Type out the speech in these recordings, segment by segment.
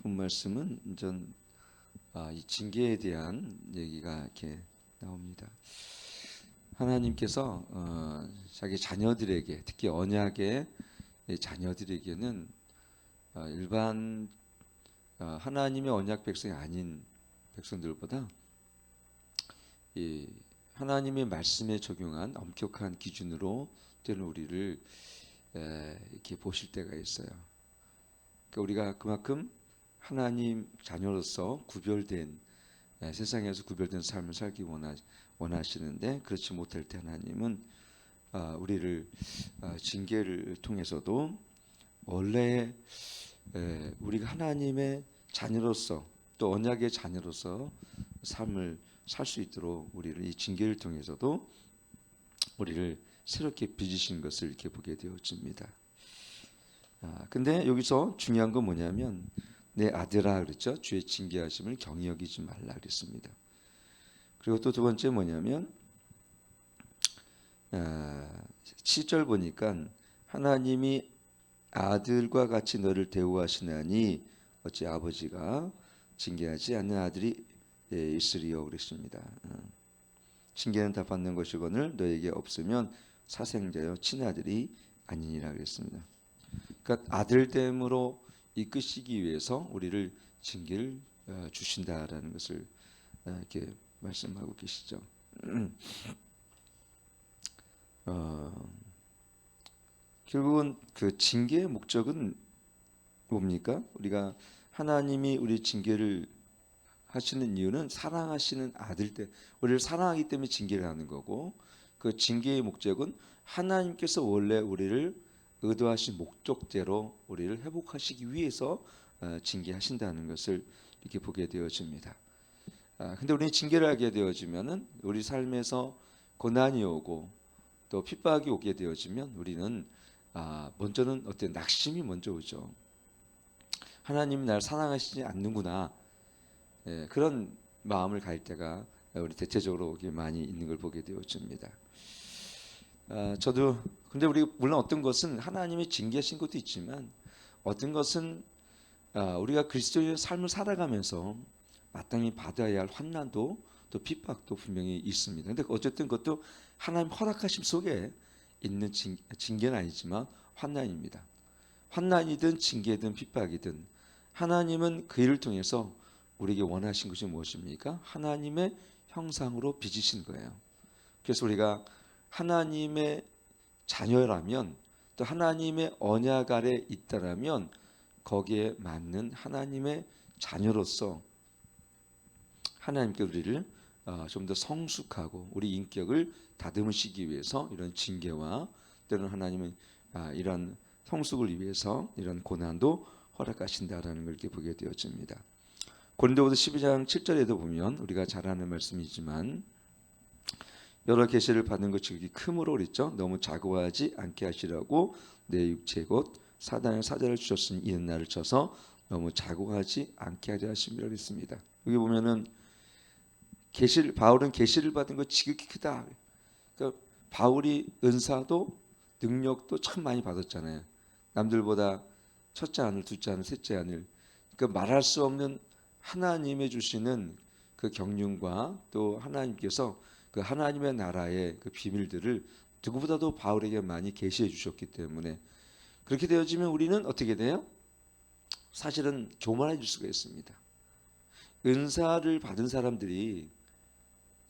본 말씀은 이 징계에 대한 얘기가 이렇게 나옵니다. 하나님께서 자기 자녀들에게, 특히 언약의 자녀들에게는 일반 하나님의 언약 백성이 아닌 백성들보다 이 하나님의 말씀에 적용한 엄격한 기준으로 때는 우리를 이렇게 보실 때가 있어요. 그러니까 우리가 그만큼 하나님 자녀로서 구별된, 세상에서 구별된 삶을 살기 원하시는데 그렇지 못할 때 하나님은 우리를 징계를 통해서도 원래 우리가 하나님의 자녀로서 또 언약의 자녀로서 삶을 살 수 있도록 우리를 이 징계를 통해서도 우리를 새롭게 빚으신 것을 이렇게 보게 되어집니다. 근데 여기서 중요한 건 뭐냐면 내 아들아 그랬죠. 주의 징계하심을 경히 여기지 말라 그랬습니다. 그리고 또 두 번째 뭐냐면 7절 보니까 하나님이 아들과 같이 너를 대우하시나니 어찌 아버지가 징계하지 않는 아들이 있으리요 그랬습니다. 징계는 다 받는 것이거늘 너에게 없으면 사생자여 친아들이 아니니라 그랬습니다. 그러니까 아들됨으로 이끄시기 위해서 우리를 징계를 주신다라는 것을 이렇게 말씀하고 계시죠. 결국은 그 징계의 목적은 뭡니까? 우리가 하나님이 우리 징계를 하시는 이유는 사랑하시는 아들 때 우리를 사랑하기 때문에 징계를 하는 거고, 그 징계의 목적은 하나님께서 원래 우리를 의도하신 목적대로 우리를 회복하시기 위해서 징계하신다는 것을 이렇게 보게 되어집니다. 근데 우리는 징계를 하게 되어지면은 우리 삶에서 고난이 오고 또 핍박이 오게 되어지면 우리는 먼저는 어떤 낙심이 먼저 오죠. 하나님이 나를 사랑하시지 않는구나. 그런 마음을 가질 때가 우리 대체적으로 많이 있는 걸 보게 되어집니다. 저도 근데 우리 물론 어떤 것은 하나님이 징계하신 것도 있지만 어떤 것은 우리가 그리스도의 삶을 살아가면서 마땅히 받아야 할 환난도 또 핍박도 분명히 있습니다. 근데 어쨌든 그것도 하나님 허락하심 속에 있는 징계는 아니지만 환난입니다. 환난이든 징계든 핍박이든 하나님은 그 일을 통해서 우리에게 원하신 것이 무엇입니까? 하나님의 형상으로 빚으신 거예요. 그래서 우리가 하나님의 자녀라면 또 하나님의 언약 아래 있다라면 거기에 맞는 하나님의 자녀로서 하나님께 우리를 좀 더 성숙하고 우리 인격을 다듬으시기 위해서 이런 징계와 때로는 하나님은 이런 성숙을 위해서 이런 고난도 허락하신다라는 걸 이렇게 보게 되어집니다. 고린도후서 12장 7절에도 보면 우리가 잘 아는 말씀이지만 여러 계시를 받는 것이 그렇게 크므로 그랬죠. 너무 자고하지 않게 하시라고 내 육체 곧 사단의 사자를 주셨으니 이는 나를 쳐서 너무 자고하지 않게 하려 하심이라 그랬습니다. 여기 보면은 바울은 계시를 받은 것 지극히 크다. 그러니까 바울이 은사도 능력도 참 많이 받았잖아요. 남들보다 첫째 하늘, 둘째 하늘, 셋째 하늘. 그러니까 말할 수 없는 하나님의 주시는 그 경륜과 또 하나님께서 그 하나님의 나라의 그 비밀들을 누구보다도 바울에게 많이 계시해 주셨기 때문에 그렇게 되어지면 우리는 어떻게 돼요? 사실은 교만해질 수가 있습니다. 은사를 받은 사람들이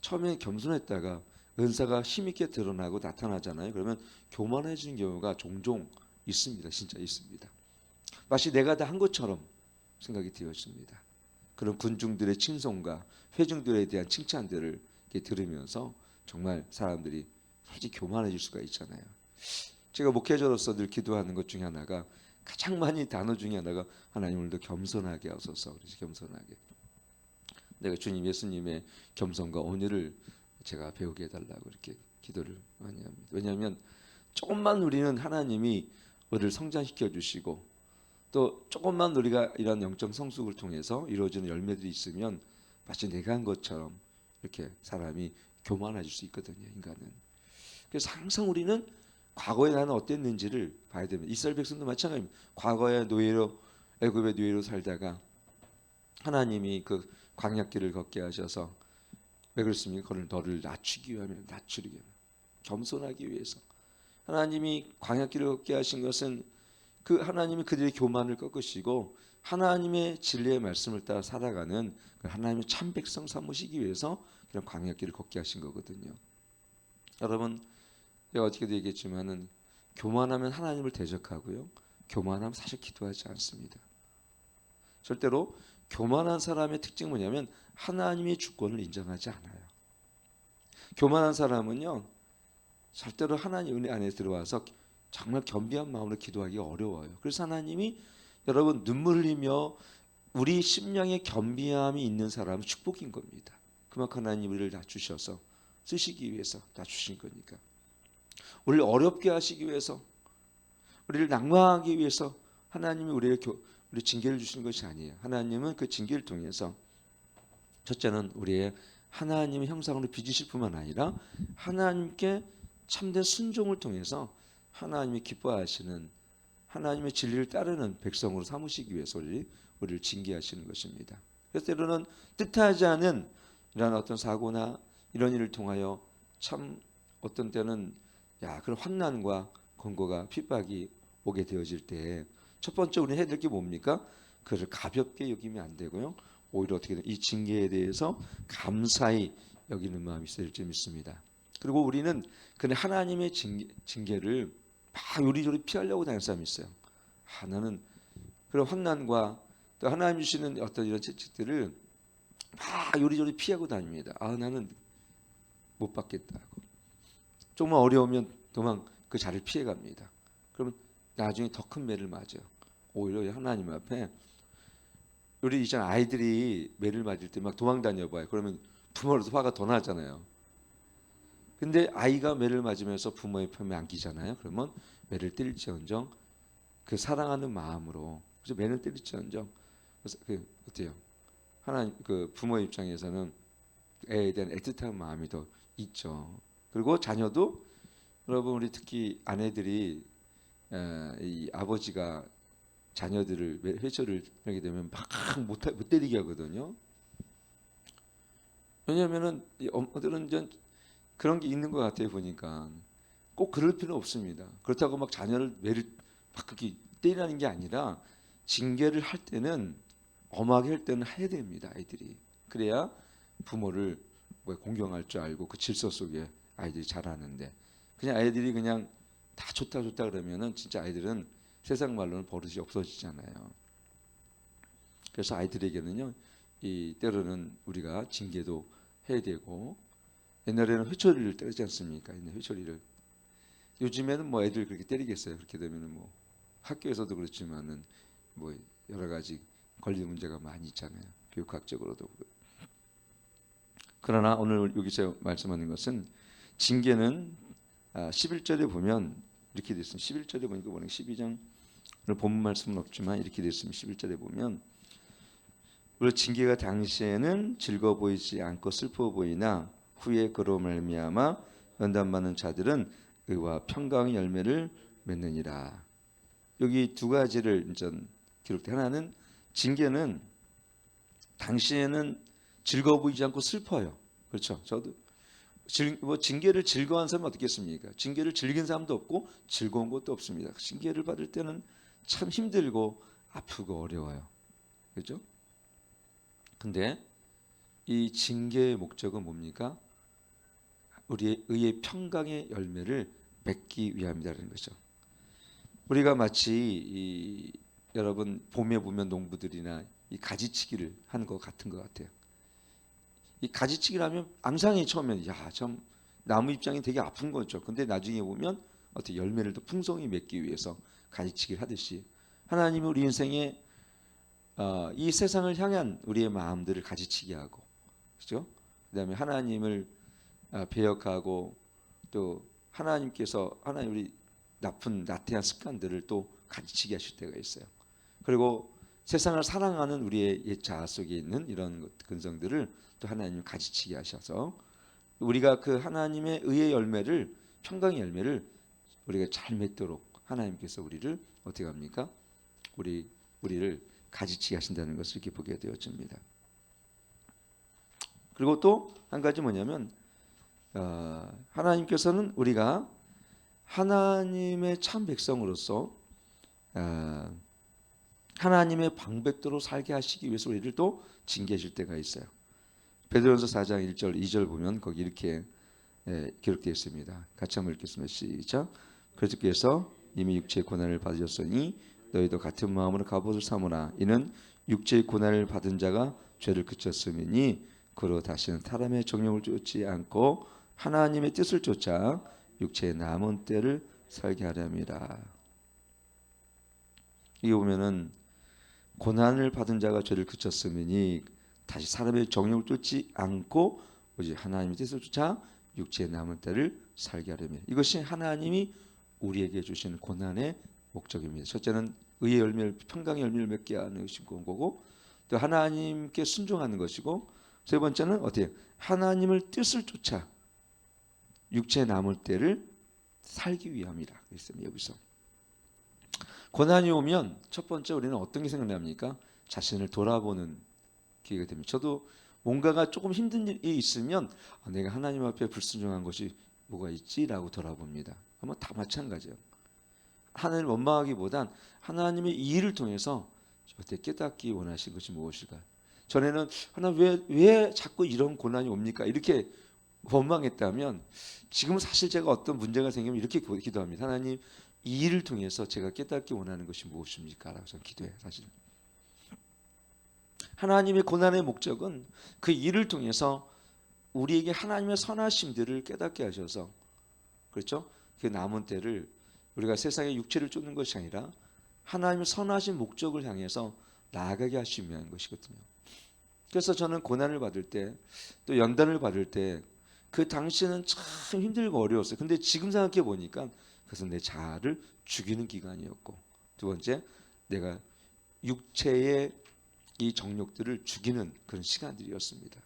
처음에 겸손했다가 은사가 힘있게 드러나고 나타나잖아요. 그러면 교만해지는 경우가 종종 있습니다. 진짜 있습니다. 마치 내가 다 한 것처럼 생각이 되어집니다. 그런 군중들의 칭송과 회중들에 대한 칭찬들을 들으면서 정말 사람들이 솔직히 교만해질 수가 있잖아요. 제가 목회자로서 늘 기도하는 것 중에 하나가 가장 많이 단어 중에 하나가 하나님 오늘도 겸손하게 하소서. 그래서 겸손하게. 내가 주님 예수님의 겸손과 온유를 제가 배우게 해달라고 이렇게 기도를 많이 합니다. 왜냐하면 조금만 우리는 하나님이 우리를 성장시켜 주시고 또 조금만 우리가 이런 영적 성숙을 통해서 이루어지는 열매들이 있으면 마치 내가 한 것처럼 이렇게 사람이 교만해질 수 있거든요. 인간은. 그래서 항상 우리는 과거에 나는 어땠는지를 봐야 됩니다. 이스라엘 백성도 마찬가지입니다. 과거의 노예로 애굽의 노예로 살다가 하나님이 그 광야길을 걷게 하셔서 왜 그렇습니까? 그를 너를 낮추기 위하여 낮추기 위하여 겸손하기 위해서 하나님이 광야길을 걷게 하신 것은 그 하나님이 그들의 교만을 꺾으시고 하나님의 진리의 말씀을 따라 살아가는 하나님의 참 백성 삼으시기 위해서 그런 광야길을 걷게 하신 거거든요. 여러분, 제가 어저께도 얘기했지만은 교만하면 하나님을 대적하고요. 교만하면 사실 기도하지 않습니다. 절대로 교만한 사람의 특징은 뭐냐면 하나님의 주권을 인정하지 않아요. 교만한 사람은요, 절대로 하나님 은혜 안에 들어와서 정말 겸비한 마음으로 기도하기 어려워요. 그래서 하나님이 여러분 눈물 흘리며 우리 심령에 겸비함이 있는 사람은 축복인 겁니다. 그만큼 하나님 우리를 낮추셔서 쓰시기 위해서 낮추신 거니까. 우리를 어렵게 하시기 위해서, 우리를 낙망하기 위해서 하나님이 우리 징계를 주시는 것이 아니에요. 하나님은 그 징계를 통해서 첫째는 우리의 하나님의 형상으로 빚으실 뿐만 아니라 하나님께 참된 순종을 통해서 하나님이 기뻐하시는 하나님의 진리를 따르는 백성으로 삼으시기 위해서 우리를 징계하시는 것입니다. 그래서 때로는 뜻하지 않은 이런 어떤 사고나 이런 일을 통하여 참 어떤 때는 그런 환난과 권고가 핍박이 오게 되어질 때 첫 번째 우리는 해야 될 게 뭡니까? 그것을 가볍게 여기면 안 되고요. 오히려 어떻게 이 징계에 대해서 감사히 여기는 마음이 있어야 될 믿습니다. 그리고 우리는 그냥 하나님의 징계를 막 요리조리 피하려고 다니는 사람이 있어요. 나는 그런 환난과 또 하나님 주시는 어떤 이런 채찍들을 막 요리조리 피하고 다닙니다. 나는 못 받겠다고. 조금만 어려우면 도망 그 자리를 피해갑니다. 그러면 나중에 더 큰 매를 맞아요. 오히려 하나님 앞에 우리 이제 아이들이 매를 맞을 때 막 도망 다녀봐요. 그러면 부모로서 화가 더 나잖아요. 근데 아이가 매를 맞으면서 부모의 편에 안기잖아요. 그러면 매를 때릴지언정 그 사랑하는 마음으로 그래서 매는 때릴지언정 그래서 어때요? 하나님 그 부모의 입장에서는 애에 대한 애틋한 마음이 더 있죠. 그리고 자녀도 여러분 우리 특히 아내들이 이 아버지가 자녀들을 회초를 하게 되면 막 못 때리게 하거든요. 왜냐하면은 엄마들은 그런 게 있는 것 같아요. 보니까 꼭 그럴 필요는 없습니다. 그렇다고 막 자녀를 매를 막 그렇게 때리라는 게 아니라 징계를 할 때는 엄하게 할 때는 해야 됩니다. 아이들이 그래야 부모를 공경할 줄 알고 그 질서 속에 아이들이 자라는데 그냥 아이들이 그냥 다 좋다 그러면은 진짜 아이들은 세상 말로는 버릇이 없어지잖아요. 그래서 아이들에게는요, 이 때로는 우리가 징계도 해야 되고 옛날에는 회초리를 때리지 않습니까? 옛날 회초리를 요즘에는 뭐 애들 그렇게 때리겠어요? 그렇게 되면은 뭐 학교에서도 그렇지만은 뭐 여러 가지 권리 문제가 많이 있잖아요. 교육학적으로도. 그러나 오늘 여기서 말씀하는 것은 징계는 11절에 보면 이렇게 되어 있습니다. 11절에 보니까 12장 오늘 본문 말씀은 없지만 이렇게 되어 있습니다. 11절에 보면 우리 징계가 당시에는 즐거워 보이지 않고 슬퍼 보이나 후에 그로 말미암아 연단받는 자들은 의와 평강의 열매를 맺느니라. 여기 두 가지를 기록돼 하나는 징계는 당시에는 즐거워 보이지 않고 슬퍼요. 그렇죠? 저도 징계를 즐거워하는 사람은 어떻겠습니까? 징계를 즐긴 사람도 없고 즐거운 것도 없습니다. 징계를 받을 때는 참 힘들고 아프고 어려워요. 그렇죠? 근데 이 징계의 목적은 뭡니까? 우리의 의의 평강의 열매를 맺기 위함이라는 거죠. 우리가 마치 여러분 봄에 보면 농부들이나 이 가지치기를 하는 것 같은 것 같아요. 이 가지치기를 하면 앙상이 처음에는 참 나무 입장이 되게 아픈 거죠. 근데 나중에 보면 어떻게 열매를 더 풍성히 맺기 위해서 가지치기를 하듯이 하나님이 우리 인생에 이 세상을 향한 우리의 마음들을 가지치게 하고, 그렇죠? 그다음에 하나님을 배역하고 또 하나님께서 하나님 우리 나태한 습관들을 또 가지치게 하실 때가 있어요. 그리고 세상을 사랑하는 우리의 옛 자아 속에 있는 이런 근성들을 또 하나님 가지치게 하셔서 우리가 그 하나님의 의의 열매를 평강의 열매를 우리가 잘 맺도록 하나님께서 우리를 어떻게 합니까? 우리를 가지치기 하신다는 것을 이렇게 보게 되어집니다. 그리고 또 한 가지 뭐냐면 하나님께서는 우리가 하나님의 참 백성으로서 하나님의 방백대로 살게 하시기 위해서 우리를 또 징계하실 때가 있어요. 베드로전서 4장 1절 2절 보면 거기 이렇게 기록되어 있습니다. 같이 한번 읽겠습니다. 시작. 그리스도께서 이미 육체의 고난을 받으셨으니 너희도 같은 마음으로 갑옷을 삼으라. 이는 육체의 고난을 받은 자가 죄를 그쳤음이니 그로 다시는 사람의 정욕을 쫓지 않고 하나님의 뜻을 쫓아 육체의 남은 때를 살게 하렵니다. 이게 보면은 고난을 받은 자가 죄를 그쳤으니 다시 사람의 정욕을 쫓지 않고 오직 하나님의 뜻을 쫓아 육체의 남은 때를 살게 하렵니다. 이것이 하나님이 우리에게 주시는 고난의 목적입니다. 첫째는 의의 열매를 평강의 열매를 맺게 하는 거고 또 하나님께 순종하는 것이고 세 번째는 어떻게 하나님을 뜻을 쫓아 육체 남을 때를 살기 위함이라 그랬습니다. 여기서 고난이 오면 첫 번째 우리는 어떤 게 생각납니까? 자신을 돌아보는 기회가 됩니다. 저도 뭔가가 조금 힘든 일이 있으면 내가 하나님 앞에 불순종한 것이 뭐가 있지라고 돌아봅니다. 아마 다 마찬가지예요. 하나님을 원망하기보단 하나님의 이 일을 통해서 어떻게 깨닫기 원하신 것이 무엇일까? 전에는 하나님 왜 자꾸 이런 고난이 옵니까? 이렇게 원망했다면 지금은 사실 제가 어떤 문제가 생기면 이렇게 기도합니다. 하나님 이 일을 통해서 제가 깨닫기 원하는 것이 무엇입니까? 라고 저는 기도해요. 사실 하나님의 고난의 목적은 그 일을 통해서 우리에게 하나님의 선하심들을 깨닫게 하셔서 그렇죠? 그 남은 때를 우리가 세상의 육체를 쫓는 것이 아니라 하나님의 선하신 목적을 향해서 나아가게 하시기 위한 것이거든요. 그래서 저는 고난을 받을 때 또 연단을 받을 때 그 당시에는 참 힘들고 어려웠어요. 근데 지금 생각해 보니까 그것은 내 자아를 죽이는 기간이었고 두 번째 내가 육체의 이 정욕들을 죽이는 그런 시간들이었습니다.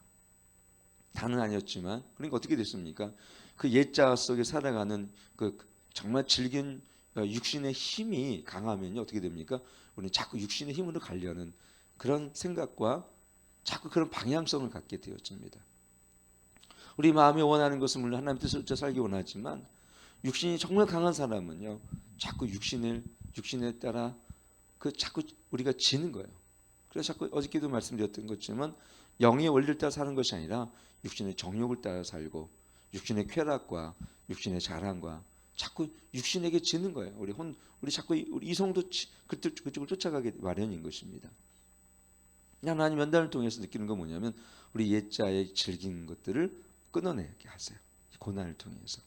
다는 아니었지만 그러니까 어떻게 됐습니까? 그 옛자아 속에 살아가는 그 정말 질긴 육신의 힘이 강하면요 어떻게 됩니까? 우리는 자꾸 육신의 힘으로 가려는 그런 생각과 자꾸 그런 방향성을 갖게 되어집니다. 우리 마음이 원하는 것은 물론 하나님 뜻을 쫓아 살기 원하지만 육신이 정말 강한 사람은요 자꾸 육신에 따라 그 자꾸 우리가 지는 거예요. 그래서 자꾸 어저께도 말씀드렸던 것처럼 영의 원리를 따라 사는 것이 아니라 육신의 정욕을 따라 살고 육신의 쾌락과 육신의 자랑과 자꾸 육신에게 지는 거예요. 우리 자꾸 우리 이성도 그쪽을 쫓아가게 마련인 것입니다. 하나님 연단을 통해서 느끼는 건 뭐냐면 우리 옛자의 즐긴 것들을 끊어내게 하세요. 고난을 통해서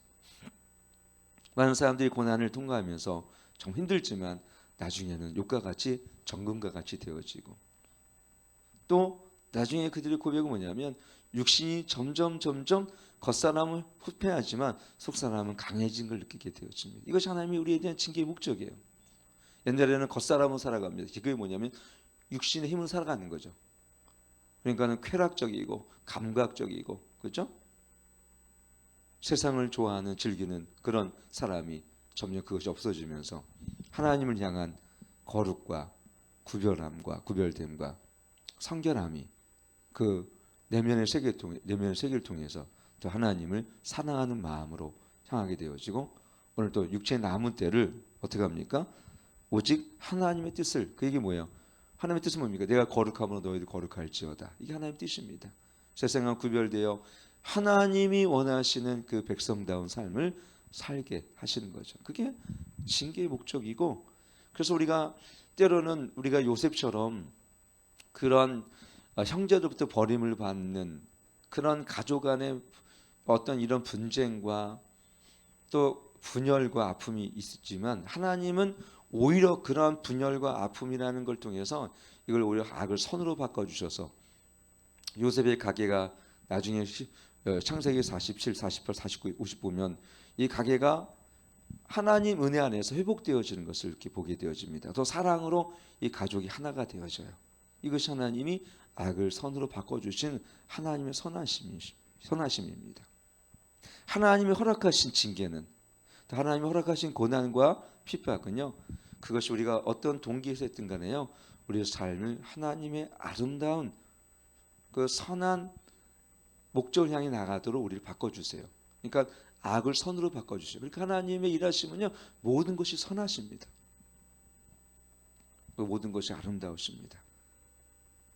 많은 사람들이 고난을 통과하면서 좀 힘들지만 나중에는 욕과 같이 정금과 같이 되어지고 또 나중에 그들의 고백은 뭐냐면 육신이 점점 겉사람은 후패하지만 속사람은 강해진 걸 느끼게 되어집니다. 이것이 하나님이 우리에 대한 징계의 목적이에요. 옛날에는 겉사람은 살아갑니다. 그게 뭐냐면 육신의 힘을 살아가는 거죠. 그러니까는 쾌락적이고 감각적이고 그렇죠? 세상을 좋아하는 즐기는 그런 사람이 점점 그것이 없어지면서 하나님을 향한 거룩과 구별함과 구별됨과 성결함이 그 내면의 세계를 통해서 또 하나님을 사랑하는 마음으로 향하게 되어지고 오늘 또 육체의 남은 때를 어떻게 합니까? 오직 하나님의 뜻을 그 얘기 뭐예요? 하나님의 뜻은 뭡니까? 내가 거룩함으로 너희도 거룩할지어다. 이게 하나님의 뜻입니다. 세상과 구별되어 하나님이 원하시는 그 백성다운 삶을 살게 하시는 거죠. 그게 징계의 목적이고 그래서 우리가 때로는 우리가 요셉처럼 그런 형제들부터 버림을 받는 그런 가족 안에 어떤 이런 분쟁과 또 분열과 아픔이 있지만 하나님은 오히려 그런 분열과 아픔이라는 걸 통해서 이걸 오히려 악을 선으로 바꿔주셔서 요셉의 가게가 나중에 창세기 47, 48, 49, 50 보면 이 가게가 하나님 은혜 안에서 회복되어지는 것을 이렇게 보게 되어집니다. 또 사랑으로 이 가족이 하나가 되어져요. 이것이 하나님이 악을 선으로 바꿔주신 하나님의 선하심입니다. 하나님이 허락하신 징계는 또 하나님이 허락하신 고난과 핍박은요. 그것이 우리가 어떤 동기에서 했든 간에요. 우리의 삶을 하나님의 아름다운 그 선한 목적을 향해 나가도록 우리를 바꿔주세요. 그러니까 악을 선으로 바꿔주세요. 그러니까 하나님의 일하심은요, 모든 것이 선하십니다. 모든 것이 아름다우십니다.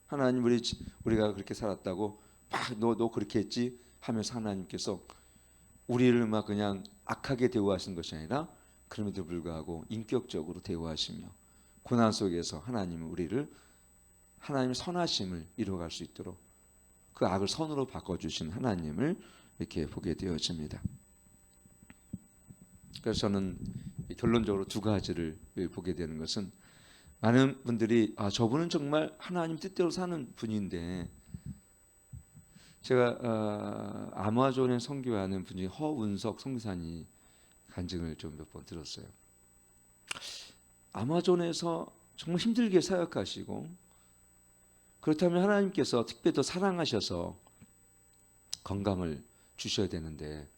하나님 우리가 그렇게 살았다고 막 너 그렇게 했지 하면서 하나님께서 우리를 막 그냥 악하게 대우하시는 것이 아니라 그럼에도 불구하고 인격적으로 대우하시며 고난 속에서 하나님은 우리를 하나님의 선하심을 이루어갈 수 있도록 그 악을 선으로 바꿔주신 하나님을 이렇게 보게 되어집니다. 그래서 저는 결론적으로 두 가지를 보게 되는 것은, 많은 분들이 저분은 정말 하나님 뜻대로 사는 분인데, 제가 아마존에 선교하는 분이 허운석 선교사님 간증을 좀 몇 번 들었어요. 아마존에서 정말 힘들게 사역하시고, 그렇다면 하나님께서 특별히 더 사랑하셔서 건강을 주셔야 되는데,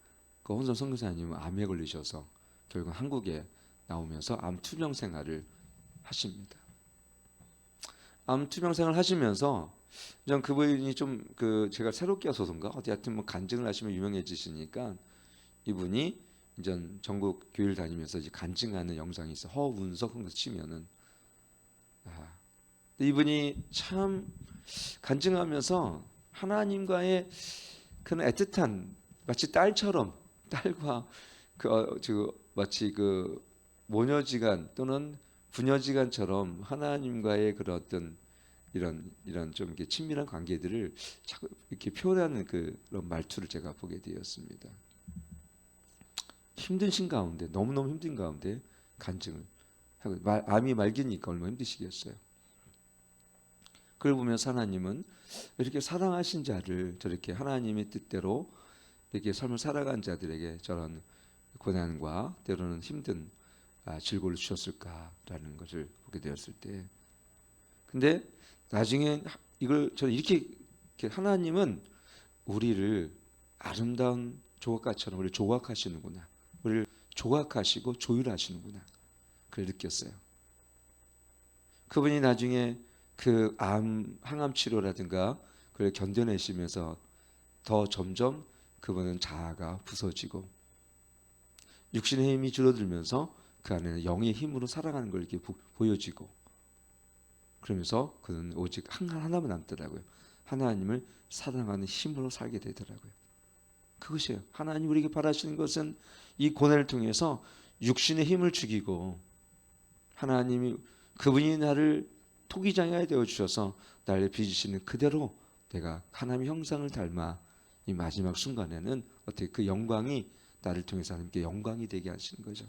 그 혼성 선교사님은 암에 걸리셔서 결국 한국에 나오면서 암 투병 생활을 하십니다. 암 투병 생활을 하시면서 전 그분이 좀 제가 새롭게 와서선가 어디 하여튼 뭐 간증을 하시면 유명해지시니까 이분이 이제 전국 교회를 다니면서 이제 간증하는 영상이 있어. 허운석 선교사 치면은 이분이 참 간증하면서 하나님과의 그런 애틋한, 마치 딸처럼, 딸과 마치 모녀지간 또는 부녀지간처럼 하나님과의 그런 어떤 이런 좀 이렇게 친밀한 관계들을 자꾸 이렇게 표현하는 그런 말투를 제가 보게 되었습니다. 힘드신 가운데, 너무너무 힘든 가운데 간증을 하고, 암이 말기니까 얼마나 힘드시겠어요. 그걸 보면서 하나님은 이렇게 사랑하신 자를 저렇게 하나님의 뜻대로 이렇게 삶을 살아간 자들에게 저런 고난과 때로는 힘든 질고를 주셨을까라는 것을 보게 되었을 때, 근데 나중에 이걸 저는 이렇게 하나님은 우리를 아름다운 조각가처럼 우리를 조각하시는구나, 우리를 조각하시고 조율하시는구나, 그걸 느꼈어요. 그분이 나중에 그 항암 치료라든가 그걸 견뎌내시면서 더 점점 그분은 자아가 부서지고 육신의 힘이 줄어들면서 그 안에는 영의 힘으로 살아가는 걸 이렇게 보여지고, 그러면서 그는 오직 하나만 남더라고요. 하나님을 사랑하는 힘으로 살게 되더라고요. 그것이에요. 하나님 우리에게 바라시는 것은 이 고난을 통해서 육신의 힘을 죽이고, 하나님이 그분이 나를 토기장이가 되어 주셔서 나를 빚으시는 그대로 내가 하나님의 형상을 닮아 이 마지막 순간에는 어떻게 그 영광이 나를 통해서 하나님께 영광이 되게 하시는 거죠.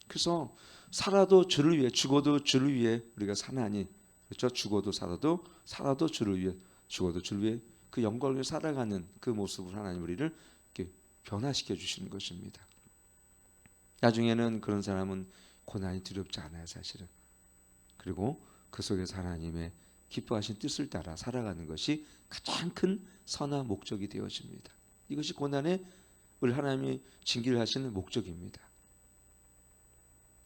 그래서 살아도 주를 위해, 죽어도 주를 위해 우리가 사나니, 그렇죠? 죽어도 살아도 주를 위해, 죽어도 주를 위해 그 영광을 살아가는 그 모습을 하나님 우리를 이렇게 변화시켜 주시는 것입니다. 나중에는 그런 사람은 고난이 두렵지 않아요, 사실은. 그리고 그 속에서 하나님의 기뻐하신 뜻을 따라 살아가는 것이 가장 큰 선한 목적이 되어집니다. 이것이 고난에 우리 하나님이 징계를 하시는 목적입니다.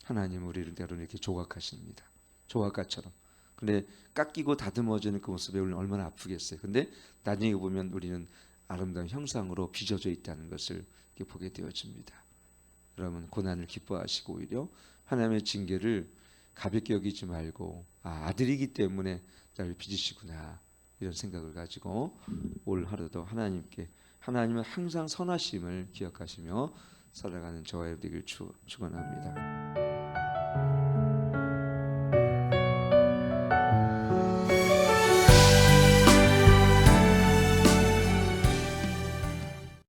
하나님은 우리를 때로는 이렇게 조각하십니다. 조각가처럼. 근데 깎이고 다듬어지는 그 모습에 우리는 얼마나 아프겠어요. 근데 나중에 보면 우리는 아름다운 형상으로 빚어져 있다는 것을 이렇게 보게 되어집니다. 여러분, 고난을 기뻐하시고 오히려 하나님의 징계를 가볍게 여기지 말고 아들이기 때문에 나를 빚으시구나, 이런 생각을 가지고 올 하루도 하나님은 항상 선하심을 기억하시며 살아가는 저와 여러분에게 축원합니다.